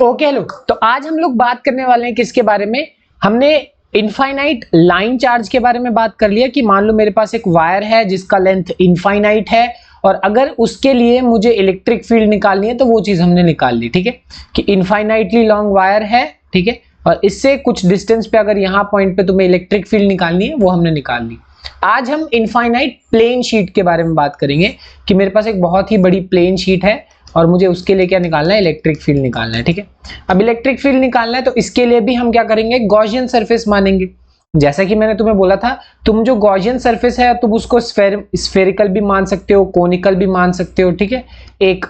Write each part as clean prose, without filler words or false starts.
Okay hello, तो आज हम लोग बात करने वाले हैं किसके बारे में। हमने इनफाइनाइट लाइन चार्ज के बारे में बात कर लिया कि मान लो मेरे पास एक वायर है जिसका लेंथ इनफाइनाइट है और अगर उसके लिए मुझे इलेक्ट्रिक फील्ड निकालनी है तो वो चीज हमने निकाल ली। ठीक है कि इनफाइनाइटली लॉन्ग वायर है, ठीक है, और इससे कुछ डिस्टेंस पे अगर यहाँ पॉइंट पे तुम्हें इलेक्ट्रिक फील्ड निकालनी है वो हमने निकाल ली। आज हम इनफाइनाइट प्लेन शीट के बारे में बात करेंगे कि मेरे पास एक बहुत ही बड़ी प्लेन शीट है और मुझे उसके लिए क्या निकालना है, इलेक्ट्रिक फील्ड निकालना है। ठीक है, अब इलेक्ट्रिक फील्ड निकालना है तो इसके लिए भी हम क्या करेंगे, गॉसियन सरफेस मानेंगे। जैसा कि मैंने तुम्हें बोला था, तुम जो गॉसियन सरफेस है तुम उसको स्फेरिकल भी मान सकते हो, कोनिकल भी मान सकते हो, ठीक है, एक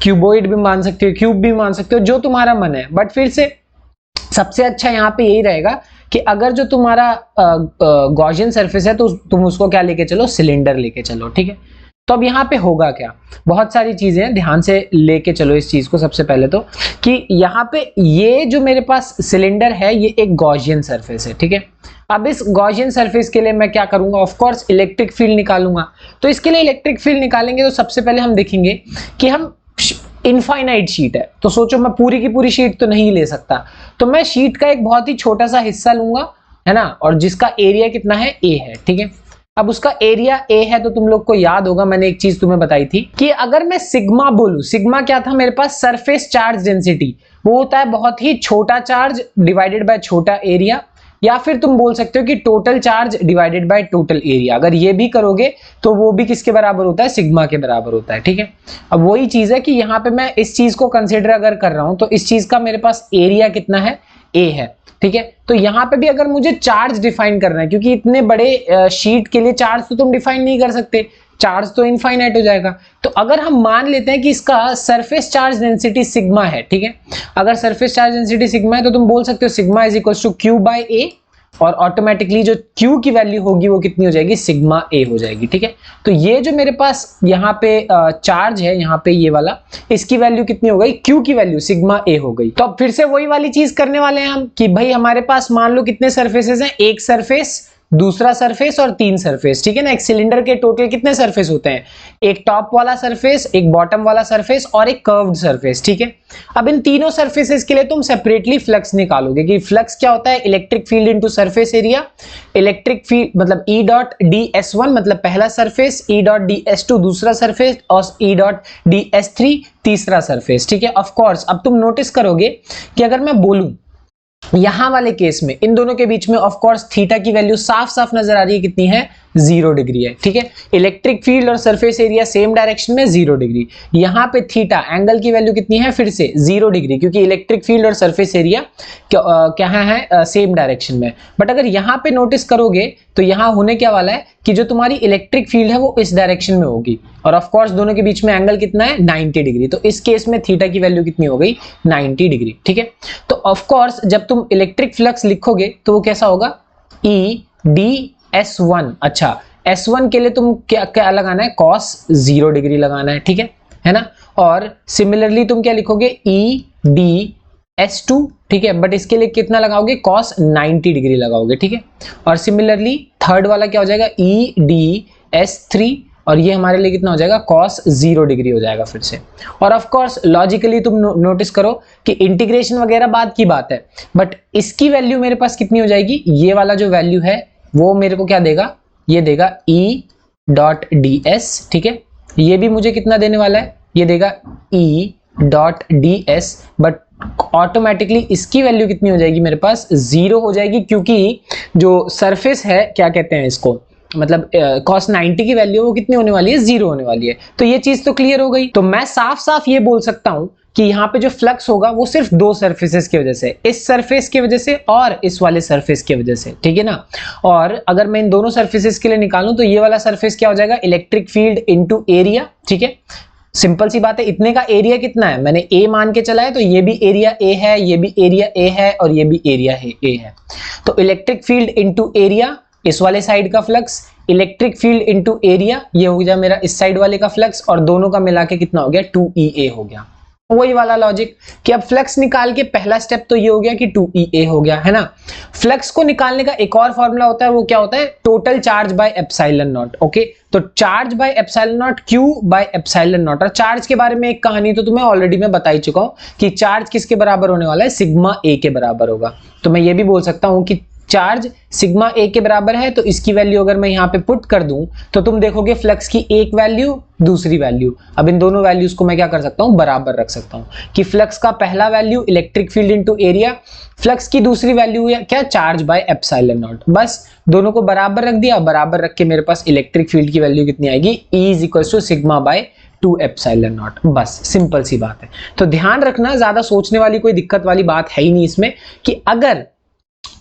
क्यूबॉइड भी मान सकते हो, क्यूब भी मान सकते हो, जो तुम्हारा मन है। बट फिर से सबसे अच्छा यहाँ पे यही रहेगा कि अगर जो तुम्हारा गॉसियन सरफेस है तो तुम उसको क्या लेके चलो, सिलेंडर लेके चलो। ठीक है, तो अब यहाँ पे होगा क्या, बहुत सारी चीजें हैं, ध्यान से लेके चलो इस चीज को। सबसे पहले तो कि यहाँ पे ये जो मेरे पास सिलेंडर है ये एक गॉसियन सरफेस है। ठीक है, अब इस गॉसियन सरफेस के लिए मैं क्या करूंगा, ऑफ कोर्स इलेक्ट्रिक फील्ड निकालूंगा। तो इसके लिए इलेक्ट्रिक फील्ड निकालेंगे तो सबसे पहले हम देखेंगे कि हम इनफाइनाइट शीट है तो सोचो मैं पूरी की पूरी शीट तो नहीं ले सकता, तो मैं शीट का एक बहुत ही छोटा सा हिस्सा लूंगा, है ना, और जिसका एरिया कितना है, ए है। ठीक है, अब उसका एरिया ए है तो तुम लोग को याद होगा मैंने एक चीज तुम्हें बताई थी कि अगर मैं सिग्मा बोलूं, सिग्मा क्या था मेरे पास, सरफेस चार्ज डेंसिटी, वो होता है बहुत ही छोटा चार्ज डिवाइडेड बाय छोटा एरिया, या फिर तुम बोल सकते हो कि total charge divided by total area. अगर ये भी करोगे तो वो भी किसके बराबर होता है, सिग्मा के बराबर होता है। ठीक है, अब वही चीज है कि यहाँ पे मैं इस चीज को कंसिडर अगर कर रहा हूं तो इस चीज का मेरे पास एरिया कितना है, ए है। ठीक है, तो यहाँ पे भी अगर मुझे चार्ज डिफाइन करना है, क्योंकि इतने बड़े शीट के लिए चार्ज तो तुम डिफाइन नहीं कर सकते, चार्ज तो इनफाइनाइट हो जाएगा। तो अगर हम मान लेते हैं कि इसका सरफेस चार्ज डेंसिटी सिग्मा है, ठीक है, अगर सरफेस चार्ज डेंसिटी सिग्मा है तो तुम बोल सकते हो sigma is equal to q by A, और ऑटोमेटिकली जो Q की वैल्यू होगी वो कितनी हो जाएगी, सिग्मा ए हो जाएगी। ठीक है, तो ये जो मेरे पास यहाँ पे चार्ज है, यहाँ पे ये वाला, इसकी वैल्यू कितनी हो गई, Q की वैल्यू सिग्मा ए हो गई। तो अब फिर से वही वाली चीज करने वाले हैं हम कि भाई हमारे पास मान लो कितने सरफेसेस हैं, एक सरफेस, दूसरा सरफेस और तीन सरफेस। ठीक है ना, एक सिलेंडर के टोटल कितने सरफेस होते हैं, एक टॉप वाला सरफेस, एक बॉटम वाला सरफेस और एक कर्व्ड सरफेस। ठीक है, अब इन तीनों सरफेसेस के लिए तुम सेपरेटली फ्लक्स निकालोगे कि फ्लक्स क्या होता है, electric field into surface area. Electric field मतलब E डॉट ds1 मतलब पहला सरफेस, E डॉट ds2 दूसरा सरफेस और E डॉट ds3 तीसरा सरफेस। ठीक है, ऑफ कोर्स अब तुम नोटिस करोगे कि अगर मैं बोलूं यहां वाले केस में इन दोनों के बीच में ऑफ कोर्स थीटा की वैल्यू साफ साफ नजर आ रही है, कितनी है, 0 डिग्री है। ठीक है, इलेक्ट्रिक फील्ड और सरफेस एरिया सेम डायरेक्शन में 0 डिग्री। यहां पे थीटा एंगल की वैल्यू कितनी है, फिर से 0 डिग्री, क्योंकि इलेक्ट्रिक फील्ड और सरफेस एरिया क्या है, सेम डायरेक्शन में। बट अगर यहां पे नोटिस करोगे तो यहां होने क्या वाला है कि जो तुम्हारी इलेक्ट्रिक फील्ड है वो इस डायरेक्शन में होगी और ऑफ कोर्स दोनों के बीच में एंगल कितना है, 90 डिग्री। तो इस केस में थीटा की वैल्यू कितनी हो गई, 90 डिग्री। ठीक है, तो ऑफ कोर्स जब तुम इलेक्ट्रिक फ्लक्स लिखोगे तो वो कैसा होगा, EDS1। अच्छा, S1 के लिए तुम क्या लगाना है, cos 0 डिग्री लगाना है। ठीक है ना, और सिमिलरली तुम क्या लिखोगे, EDS2। ठीक है, बट इसके लिए कितना लगाओगे, cos 90 डिग्री लगाओगे। ठीक है, और सिमिलरली थर्ड वाला क्या हो जाएगा, EDS3, और ये हमारे लिए कितना हो जाएगा, cos 0 डिग्री हो जाएगा फिर से। और ऑफ कोर्स लॉजिकली तुम नोटिस करो कि इंटीग्रेशन वगैरह बाद की बात है, बट इसकी वैल्यू मेरे पास कितनी हो जाएगी, ये वाला जो वैल्यू है वो मेरे को क्या देगा, ये देगा E डॉट ds। ठीक है, ये भी मुझे कितना देने वाला है, ये देगा E dot ds, but automatically इसकी वैल्यू कितनी हो जाएगी, मेरे पास 0 हो जाएगी, क्योंकि जो सरफेस है, क्या कहते हैं इसको, मतलब cos 90 की वैल्यू वो कितनी होने वाली है, 0 होने वाली है। तो ये चीज तो क्लियर हो गई। तो मैं साफ साफ ये बोल सकता हूं कि यहाँ पे जो फ्लक्स होगा वो सिर्फ दो सरफेसेस की वजह से, इस सरफेस की वजह से और इस वाले सरफेस की वजह से। ठीक है ना, और अगर मैं इन दोनों सरफेसेस के लिए निकालूं तो ये वाला सरफेस क्या हो जाएगा, इलेक्ट्रिक फील्ड इनटू एरिया। ठीक है, सिंपल सी बात है, इतने का एरिया कितना है, मैंने ए मान के चला है, तो ये भी एरिया ए है, ये भी एरिया ए है और ये भी एरिया ए है। तो इलेक्ट्रिक फील्ड इनटू एरिया, इस वाले साइड का flux, electric field into area, ये हो गया मेरा इस साइड वाले का फ्लक्स, और दोनों का मिला के कितना हो गया, 2EA हो गया। वही वाला लॉजिक कि अब फ्लक्स निकाल के पहला स्टेप तो ये हो गया कि 2EA हो गया, है ना। फ्लक्स को निकालने का एक और फॉर्मूला होता है, वो क्या होता है, total charge by epsilon naught. Okay, तो charge by epsilon naught, Q by epsilon not. और चार्ज के बारे में एक कहानी तो तुम्हें ऑलरेडी मैं बता ही चुका हूं कि चार्ज किसके बराबर होने वाला है, सिग्मा A के बराबर होगा। तो मैं ये भी बोल सकता हूं कि चार्ज सिग्मा A के बराबर है, तो इसकी वैल्यू अगर मैं यहाँ पे पुट कर दूं तो तुम देखोगे फ्लक्स की एक वैल्यू, दूसरी वैल्यू। अब इन दोनों वैल्यूज को मैं क्या कर सकता हूं, बराबर रख सकता हूं कि फ्लक्स का पहला value electric field into area, flux की दूसरी वैल्यू है क्या, चार्ज बाय एप्सिलॉन नॉट। बस दोनों को बराबर रख दिया, बराबर रख के मेरे पास इलेक्ट्रिक फील्ड की वैल्यू कितनी आएगी, E is equal to sigma by 2 epsilon nought. बस सिंपल सी बात है। तो ध्यान रखना, ज्यादा सोचने वाली कोई दिक्कत वाली बात है ही नहीं इसमें, कि अगर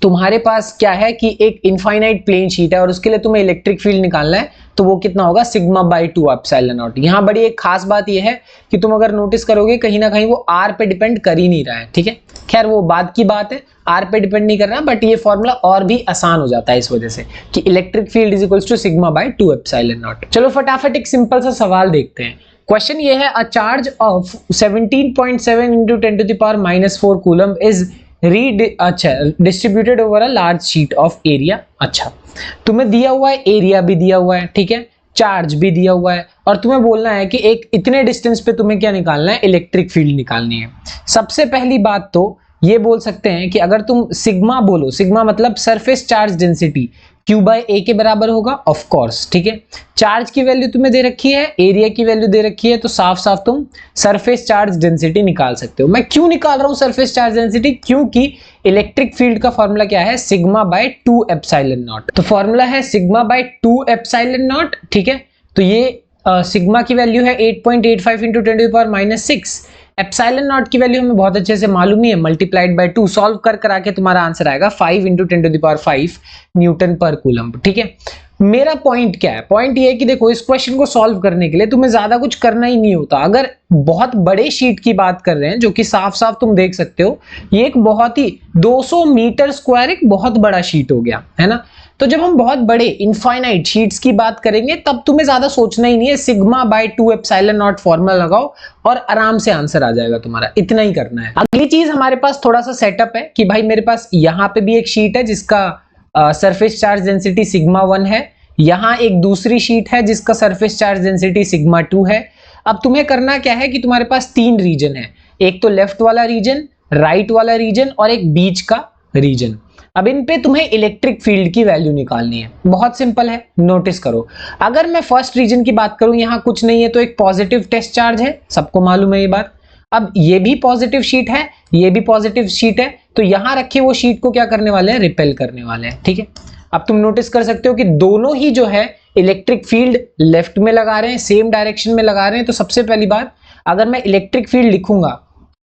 तुम्हारे पास क्या है कि एक इनफाइनाइट प्लेन शीट है और उसके लिए तुम्हें इलेक्ट्रिक फील्ड निकालना है, तो वो कितना होगा, सिग्मा बाय 2 एप्सिलॉन नॉट। यहाँ बड़ी एक खास बात ये है कि तुम अगर नोटिस करोगे कहीं ना कहीं वो R पे डिपेंड कर ही नहीं रहा है, ठीक है। खैर वो बाद की बात है, R पे डिपेंड नहीं कर रहा, बट ये फॉर्मूला और भी आसान हो जाता है इस वजह से कि electric field is equal to sigma by 2 epsilon nought. चलो फटाफट एक सिंपल सा सवाल देखते हैं। क्वेश्चन ये है, a charge of 17.7 into 10 to the power -4 coulomb is distributed over a large sheet of area. अच्छा, तुम्हें दिया हुआ है एरिया भी दिया हुआ है, ठीक है, चार्ज भी दिया हुआ है, और तुम्हें बोलना है कि एक इतने डिस्टेंस पे तुम्हें क्या निकालना है, इलेक्ट्रिक फील्ड निकालनी है। सबसे पहली बात तो ये बोल सकते हैं कि अगर तुम सिग्मा बोलो, सिग्मा मतलब surface charge density, Q by A के बराबर होगा, ऑफ कोर्स, ठीक है। चार्ज की वैल्यू तुम्हें दे रखी है, एरिया की वैल्यू दे रखी है, तो साफ साफ तुम सरफेस चार्ज डेंसिटी निकाल सकते हो। मैं क्यों निकाल रहा हूं सरफेस चार्ज डेंसिटी, क्योंकि इलेक्ट्रिक फील्ड का फॉर्मूला क्या है, सिग्मा बाय 2 एप्सिलॉन नॉट। तो फॉर्मूला है सिग्मा बाय 2 एप्सिलॉन नॉट, ठीक है। तो ये सिग्मा की वैल्यू है 8.85 into 10 to the power -6। Epsilon nought की वैल्यू हमें बहुत अच्छे से मालूम ही है, मल्टीप्लाइड बाय 2, सॉल्व कर करा के तुम्हारा आंसर आएगा 5 into 10 to the power 5 newton per coulomb, ठीक है। मेरा पॉइंट क्या है, पॉइंट ये है कि देखो इस क्वेश्चन को सॉल्व करने के लिए तुम्हें ज्यादा कुछ करना ही नहीं होता। अगर बहुत बड़े शीट की बात कर रहे हैं, जो कि साफ साफ तुम देख सकते हो, ये एक बहुत ही 200 मीटर स्क्वायर एक बहुत बड़ा शीट हो गया, है ना। तो जब हम बहुत बड़े इनफाइनाइट शीट्स की बात करेंगे तब तुम्हें ज्यादा सोचना ही नहीं है, sigma by 2 epsilon not formula लगाओ और आराम से आंसर आ जाएगा तुम्हारा, इतना ही करना है। अगली चीज हमारे पास थोड़ा सा सेटअप है कि भाई मेरे पास यहाँ पे भी एक शीट है जिसका सरफेस चार्ज डेंसिटी सिग्मा 1 है, यहाँ एक दूसरी शीट है जिसका सरफेस चार्ज डेंसिटी सिग्मा 2 है। अब तुम्हें करना क्या है कि तुम्हारे पास 3 रीजन है, एक तो लेफ्ट वाला रीजन, राइट वाला रीजन और एक बीच का रीजन। अब इन पे तुम्हें इलेक्ट्रिक फील्ड की वैल्यू निकालनी है, बहुत सिंपल है, नोटिस करो। अगर मैं फर्स्ट रीजन की बात करूं, यहाँ कुछ नहीं है तो एक पॉजिटिव टेस्ट चार्ज है, सबको मालूम है ये बात। अब ये भी पॉजिटिव शीट है, ये भी पॉजिटिव शीट है, तो यहां रखे वो शीट को क्या करने वाले हैं, रिपेल करने वाले हैं, ठीक है। अब तुम नोटिस कर सकते हो कि दोनों ही जो है इलेक्ट्रिक फील्ड लेफ्ट में लगा रहे हैं, सेम डायरेक्शन में लगा रहे हैं। तो सबसे पहली बात, अगर मैं इलेक्ट्रिक फील्ड लिखूंगा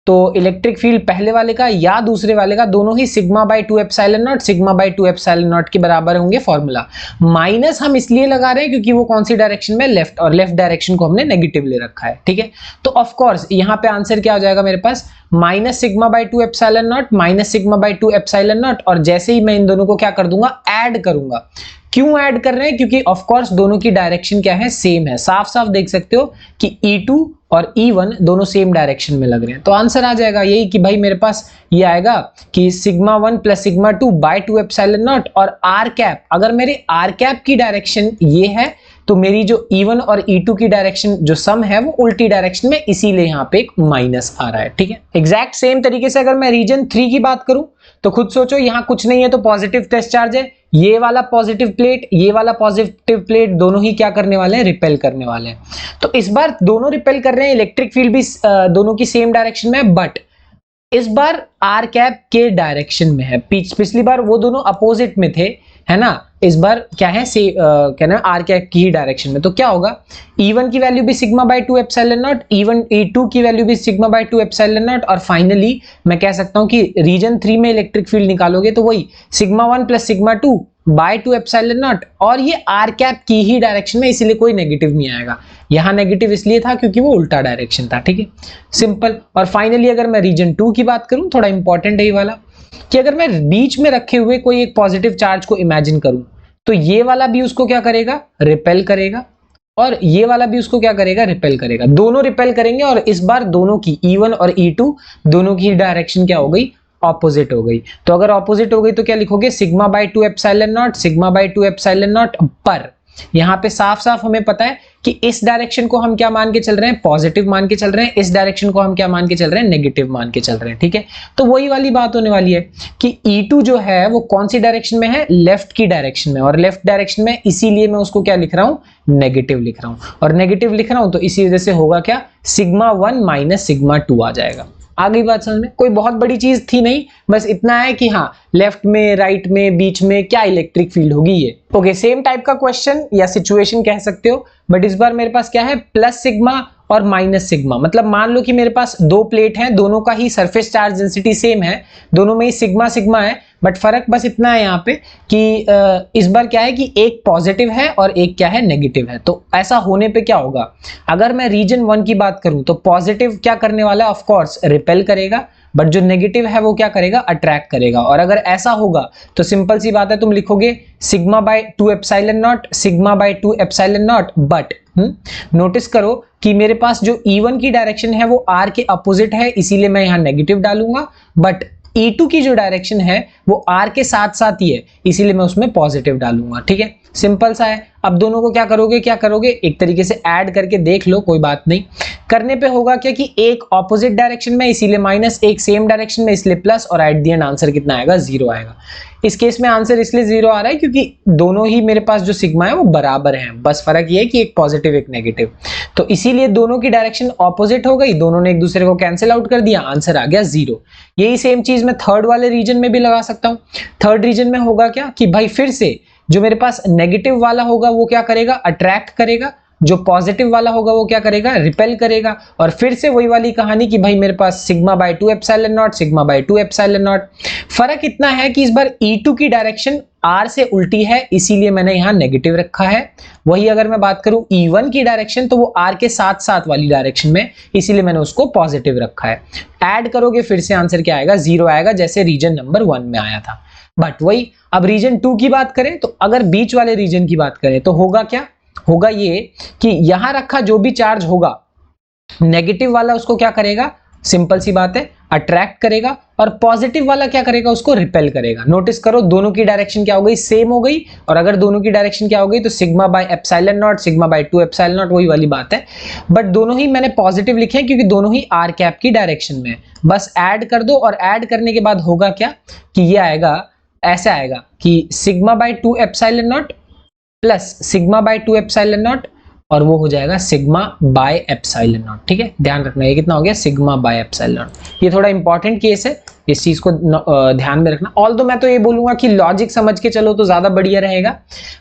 तो इलेक्ट्रिक फील्ड पहले वाले का या दूसरे वाले का, दोनों ही sigma by 2 epsilon naught, sigma by 2 epsilon naught के बराबर होंगे। फॉर्मूला माइनस हम इसलिए लगा रहे हैं क्योंकि वो कौन सी डायरेक्शन में, लेफ्ट, और लेफ्ट डायरेक्शन को हमने नेगेटिव ले रखा है, ठीक है। तो ऑफ कोर्स यहाँ पे आंसर क्या हो जाएगा मेरे पास, minus sigma by 2 epsilon naught minus sigma by 2 epsilon not. और जैसे ही मैं इन दोनों को क्या कर दूंगा, ऐड करूंगा। क्यों ऐड कर रहे हैं, क्योंकि ऑफ कोर्स दोनों की डायरेक्शन क्या है, सेम है। साफ साफ देख सकते हो कि E2 और E1 दोनों सेम डायरेक्शन में लग रहे हैं, तो आंसर आ जाएगा यही कि भाई मेरे पास ये आएगा कि sigma 1 plus sigma 2 by 2 epsilon not. और आर कैप, अगर मेरे आर कैप की डायरेक्शन ये है तो मेरी जो E1 और E2 की डायरेक्शन जो सम है वो उल्टी डायरेक्शन में, इसीलिए यहाँ पे एक माइनस आ रहा है, ठीक है। एग्जैक्ट सेम तरीके से अगर मैं रीजन 3 की बात करूं तो खुद सोचो, यहाँ कुछ नहीं है तो पॉजिटिव टेस्ट चार्ज है, ये वाला पॉजिटिव प्लेट, ये वाला पॉजिटिव प्लेट, दोनों ही क्या करने वाले हैं, रिपेल करने वाले हैं। तो इस बार दोनों रिपेल कर रहे हैं, इलेक्ट्रिक फील्ड भी दोनों की सेम डायरेक्शन में है, बट इस बार आर कैप के डायरेक्शन में है। पिछली बार वो दोनों अपोजिट में थे, है ना। इस बार क्या है, क्या ना, आर कैप की ही डायरेक्शन में। तो क्या होगा, E1 की वैल्यू भी sigma by 2 epsilon not, E2 की वैल्यू भी सिग्मा बाय 2 एप्सिलॉन नॉट। और फाइनली मैं कह सकता हूं कि रीजन 3 में इलेक्ट्रिक फील्ड निकालोगे तो वही sigma 1 plus sigma 2 by 2 epsilon not. और ये आर कैप की ही डायरेक्शन में, इसीलिए कोई नेगेटिव नहीं आएगा। यहाँ नेगेटिव इसलिए था क्योंकि वो उल्टा डायरेक्शन था, ठीक है, सिंपल। और फाइनली अगर मैं रीजन 2 की बात करूं, थोड़ा इंपॉर्टेंट है ये वाला, कि अगर मैं बीच में रखे हुए कोई एक पॉजिटिव चार्ज को इमेजिन करूं तो ये वाला भी उसको क्या करेगा, रिपेल करेगा। और ये वाला भी उसको क्या करेगा, रिपेल करेगा। दोनों रिपेल करेंगे और इस बार दोनों की E1 और E2 दोनों की डायरेक्शन क्या हो गई, ऑपोजिट हो गई। तो अगर ऑपोजिट हो गई तो क्या लिखोगे, sigma by 2 epsilon naught, sigma by 2 epsilon not पर। यहां पे साफ साफ हमें पता है कि इस डायरेक्शन को हम क्या मान के चल रहे हैं, पॉजिटिव मान के चल रहे हैं, इस डायरेक्शन को हम क्या मान के चल रहे हैं, नेगेटिव मान के चल रहे हैं। ठीक है, तो वही वाली बात होने वाली है कि E2 जो है वो कौन सी डायरेक्शन में है, लेफ्ट की डायरेक्शन में, और लेफ्ट डायरेक्शन में इसीलिए मैं उसको क्या लिख रहा हूं, नेगेटिव लिख रहा हूं। और नेगेटिव लिख रहा हूं तो इसी वजह से होगा क्या, सिग्मा 1 माइनस सिग्मा 2 आ जाएगा। आ गई बात समझ में, कोई बहुत बड़ी चीज थी नहीं, बस इतना है कि हाँ लेफ्ट में, राइट में, बीच में क्या इलेक्ट्रिक फील्ड होगी ये। ओके, सेम टाइप का क्वेश्चन या सिचुएशन कह सकते हो, बट इस बार मेरे पास क्या है, प्लस सिग्मा और माइनस सिग्मा। मतलब मान लो कि मेरे पास दो प्लेट हैं, दोनों का ही सरफेस चार्ज डेंसिटी सेम है, दोनों में ही सिग्मा सिग्मा है, बट फर्क बस इतना है यहाँ पे कि इस बार क्या है कि एक पॉजिटिव है और एक क्या है, नेगेटिव है। तो ऐसा होने पे क्या होगा, अगर मैं रीजन 1 की बात करूं तो पॉजिटिव क्या करने वाला है, ऑफ कोर्स रिपेल करेगा, बट जो नेगेटिव है वो क्या करेगा, अट्रैक्ट करेगा। और अगर ऐसा होगा तो सिंपल सी बात है, तुम लिखोगे sigma by 2 epsilon naught, sigma by 2 epsilon not, but notice करो कि मेरे पास जो E1 की डायरेक्शन है वो R के अपोजिट है, इसीलिए मैं यहां नेगेटिव डालूंगा, बट E2 की जो डायरेक्शन है वो R के साथ साथ ही है, इसीलिए मैं उसमें पॉजिटिव डालूंगा। ठीक है, सिंपल सा है। अब दोनों को क्या करोगे, एक तरीके से ऐड करके देख लो, कोई बात नहीं। करने पे होगा क्या कि एक ऑपोजिट डायरेक्शन में इसीलिए माइनस, एक सेम डायरेक्शन में इसलिए प्लस, और एट द एंड आंसर कितना आएगा, 0 आएगा। इस केस में आंसर इसलिए 0 आ रहा है क्योंकि दोनों ही मेरे पास जो सिग्मा है वो बराबर हैं, बस फर्क ये है कि एक पॉजिटिव एक नेगेटिव, तो इसीलिए दोनों की डायरेक्शन ऑपोजिट हो गई, दोनों ने एक दूसरे को कैंसिल आउट कर दिया, आंसर आ गया 0। यही सेम चीज मैं थर्ड वाले रीजन में भी लगा सकता हूं। थर्ड रीजन में होगा क्या कि भाई फिर से जो मेरे पास नेगेटिव वाला होगा वो क्या करेगा, अट्रैक्ट करेगा, जो पॉजिटिव वाला होगा वो क्या करेगा, रिपेल करेगा। और फिर से वही वाली कहानी कि भाई मेरे पास sigma by 2 epsilon naught, sigma by 2 epsilon naught. फर्क इतना है कि इस बार E2 की डायरेक्शन R से उल्टी है, इसीलिए मैंने यहां नेगेटिव रखा है। वही अगर मैं बात करूं E1 की डायरेक्शन तो वो R के साथ साथ वाली डायरेक्शन में, इसीलिए मैंने उसको पॉजिटिव रखा है। ऐड करोगे फिर से आंसर क्या आएगा, 0 आएगा, जैसे रीजन नंबर 1 में आया था। बट वही अब रीजन 2 की बात करें तो अगर बीच वाले रीजन की बात करें तो होगा क्या, होगा ये कि यहां रखा जो भी चार्ज होगा, नेगेटिव वाला उसको क्या करेगा, सिंपल सी बात है, अट्रैक्ट करेगा, और पॉजिटिव वाला क्या करेगा, उसको रिपेल करेगा। नोटिस करो दोनों की डायरेक्शन क्या हो गई, सेम हो गई, और अगर दोनों की डायरेक्शन क्या हो गई तो sigma bye epsilon naught, sigma by 2 epsilon not, वही वाली बात है। बट दोनों ही मैंने पॉजिटिव लिखे हैं क्योंकि दोनों ही आर कैप की डायरेक्शन में है। बस ऐड कर दो, और ऐड करने के बाद होगा क्या कि ये आएगा, ऐसा आएगा कि sigma by 2 epsilon not plus sigma by 2 epsilon not, और वो हो जाएगा सिग्मा बाय एप्सिलॉन नॉट। ठीक है, ध्यान रखना, ये कितना हो गया, सिग्मा बाय एप्सिलॉन नॉट। ये थोड़ा इंपॉर्टेंट केस है, इस चीज को ध्यान में रखना। ऑल्दो मैं तो ये बोलूंगा कि लॉजिक समझ के चलो तो ज्यादा बढ़िया रहेगा,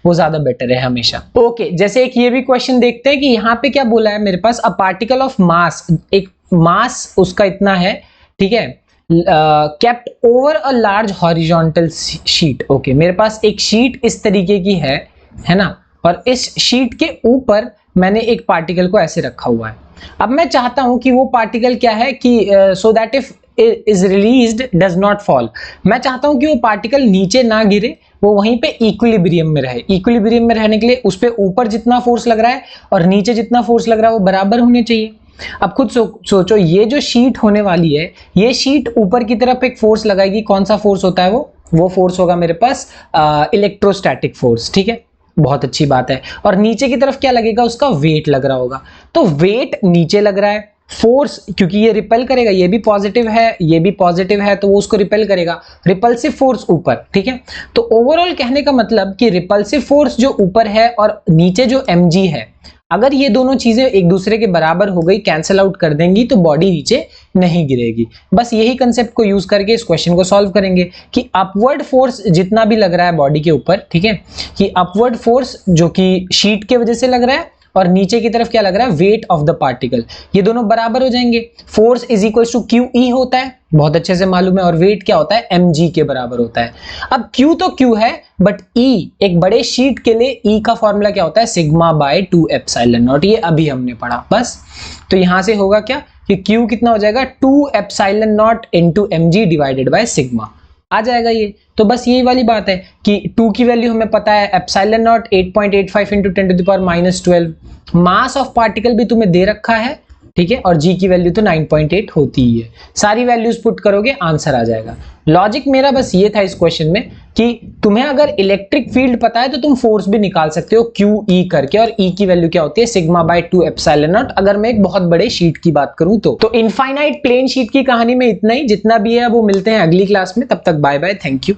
वो ज्यादा बेटर है हमेशा। ओके, जैसे एक ये भी क्वेश्चन देखते हैं कि यहाँ पे क्या बोला है मेरे पास, अ पार्टिकल ऑफ मास, एक मास उसका इतना है, ठीक है, kept over a large horizontal sheet. Okay, मेरे पास एक शीट इस तरीके की है ना, और इस शीट के ऊपर मैंने एक पार्टिकल को ऐसे रखा हुआ है। अब मैं चाहता हूं कि वो पार्टिकल क्या है कि so that if is released does not fall, मैं चाहता हूं कि वो पार्टिकल नीचे ना गिरे, वो वहीं पे इक्विलिब्रियम में रहे। इक्विलिब्रियम में रहने के लिए उस पे ऊपर जितना फोर्स लग रहा है और नीचे जितना फोर्स लग रहा है वो बराबर होने चाहिए। अब खुद सोचो, ये जो शीट होने वाली है, ये शीट ऊपर की तरफ एक फोर्स लगाएगी, कौन सा फोर्स होता है वो फोर्स होगा मेरे पास इलेक्ट्रोस्टैटिक फोर्स। ठीक है, बहुत अच्छी बात है। और नीचे की तरफ क्या लगेगा, उसका वेट लग रहा होगा, तो वेट नीचे लग रहा है, फोर्स क्योंकि ये रिपेल करेगा, ये भी पॉजिटिव है, ये भी पॉजिटिव है, तो वो उसको रिपेल करेगा, रिपल्सिव फोर्स ऊपर। ठीक है, तो ओवरऑल कहने का मतलब कि रिपल्सिव फोर्स जो ऊपर है और नीचे जो mg है, अगर ये दोनों चीजें एक दूसरे के बराबर हो गई, कैंसिल आउट कर देंगी, तो बॉडी नीचे नहीं गिरेगी। बस यही कंसेप्ट को यूज करके इस क्वेश्चन को सॉल्व करेंगे कि अपवर्ड फोर्स जितना भी लग रहा है बॉडी के ऊपर, ठीक है, कि अपवर्ड फोर्स जो कि शीट के वजह से लग रहा है और नीचे की तरफ क्या लग रहा है, वेट ऑफ द पार्टिकल, ये दोनों बराबर हो जाएंगे। Force is equal to Q E होता है, बहुत अच्छे से मालूम है, और वेट क्या होता है, mg के बराबर होता है। अब q तो q है, बट e एक बड़े शीट के लिए e का फॉर्मूला क्या होता है, सिग्मा बाय 2 एप्सिलॉन नॉट, ये अभी हमने पढ़ा बस। तो यहां से होगा क्या कि q कितना हो जाएगा, 2 epsilon naught into mg divided by sigma. आ जाएगा ये। तो बस यही वाली बात है कि 2 की वैल्यू हमें पता है, epsilon not 8.85 into 10⁻12। Mass of particle भी तुम्हें दे रखा है, ठीक है, और जी की वैल्यू तो 9.8 होती ही है। सारी वैल्यूज पुट करोगे आंसर आ जाएगा। लॉजिक मेरा बस ये था इस क्वेश्चन में कि तुम्हें अगर इलेक्ट्रिक फील्ड पता है तो तुम फोर्स भी निकाल सकते हो क्यू ई करके, और ई की वैल्यू क्या होती है σ/2 एप्सिलॉन नॉट, अगर मैं एक बहुत बड़े शीट की बात करूं तो इनफाइनाइट प्लेन शीट की कहानी में इतना ही, जितना भी है वो मिलते हैं अगली क्लास में। तब तक बाय बाय, थैंक यू।